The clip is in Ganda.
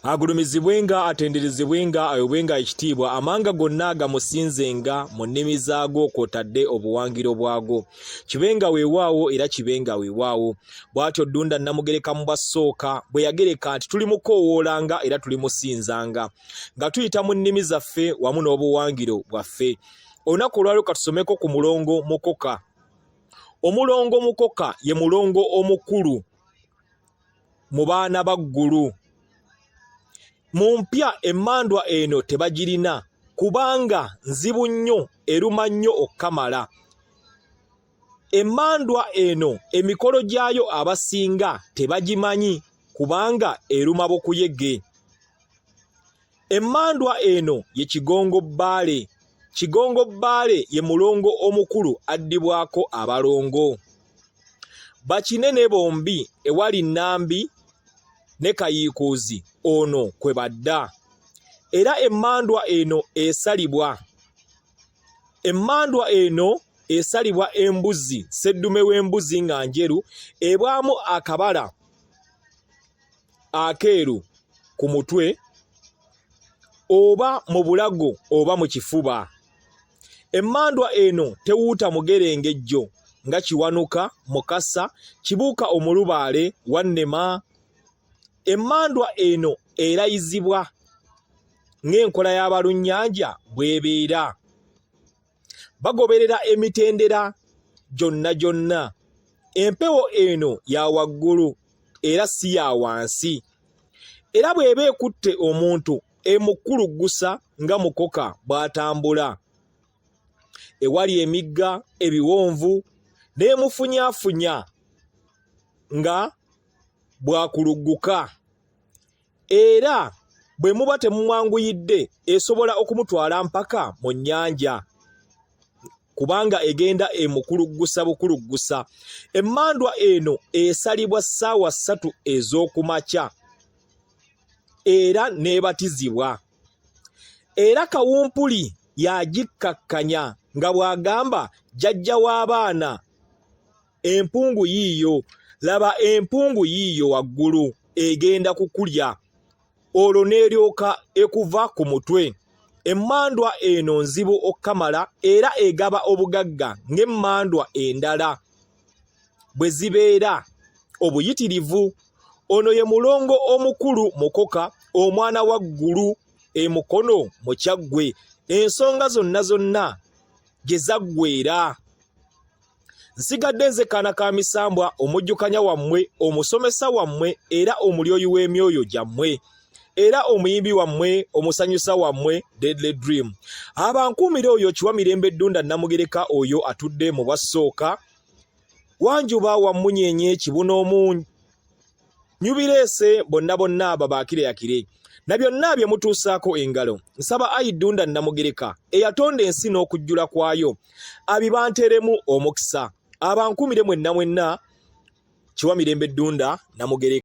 agulumizibwenga atenderezebwenga ayobwenga ekitiibwa amanga gonna gamusinzenga mu nnimi zaago kw'otadde obuwangiro bwago kibenga weewaawo era kibenga weewaawo bw'atyo Ddunda Namugereka mu bwasooka bwe yagereka nti tuli mukoowoolanga era tuli musinzanga nga tuyita mu nnimi zaffe wamu n'obuwangiro bwaffe. Olunaku olwaliro katusomeko ku mulongo mukoka. Omulongo mukoka ye mulongo omukulu mu baana ba ggulu. Mu mpya emmandwa eno tebagirina kubanga nzibu nnyo eruma nnyo okkamala. Emmandwa eno emikolo gyayo abasinga tebagimanyi kubanga eruma bukuyege. Emmandwa eno ye Kigongo Baale. Kigongo Baale ye mulongo omukulu addibwako abalongo. Bakinene bombi ewali Nambi ne Kayiikuuzi ono kwe badda. Era emmandwa eno esalibwa. Emmandwa eno esalibwa embuzi, seddume w'embuzi nga njeru, ebwamu akabala akeeru ku mutwe oba mu bulago oba mu kifuba. Emmandwa eno tewuuta mugerengejjo nga Kiwanuka, Mukasa, Kibuuka Omulubaale, Wannema. Emmandwa eno erayizibwa ng'enkola y'abalunnyanja bw'ebeera. Bagoberera emitendera gyonna gyonna. Empewo eno ya waggulu era si ya wansi. Era bw'eba ekutte omuntu emukuluggusa nga mukoka bw'atambula. Ewali emigga, ebiwonvu, n'emufunyaafunya nga bwakulugguka. Era bwe muba temumwanguyidde esobola okumutwala mpaka mu nnyanja kubanga egenda emukuluggusa bukuluggusa. Emmandwa eno esalibwa ssaawa 3 ez'okumakya era n'ebatizibwa. Era kawumpuli yagikkakkanya nga bw'agamba jjajja w'abaana empungu yiiyo, laba empungu yiiyo waggulu egenda kukulya, olwo n'eryoka ekuva ku mutwe. Emmandwa eno nzibu okkamala era egaba obugagga ng'emmandwa endala bwe zibeera obuyitirivu. Ono ye mulongo omukulu mukoka, omwana wa ggulu, emukono mu kyaggwe, ensonga zonna zonna gye zaggweera. Nsigadde nze kaana ka misambwa, omujjukanya wammwe, omusomesa wammwe era omulyoyi w'emyoyo gyammwe, era omuyimbi wammwe, omusanyusa wammwe, Deadly Dream. Abankuumire oyo Kiwamirembe Ddunda Namugereka oyo atudde mu bwasooka, Wanjuba Wammunyenye Kibuno Nyubireese bonna bonna babaakire yakire. Na byonna bye mutuusaako engalo. Nsaba Ayi Ddunda Namugereka eyatonda ensi n'okujjula kwayo abibanteremu omukisa. Abankuumire mwenna mwenna Kiwamirembe Ddunda Namugereka.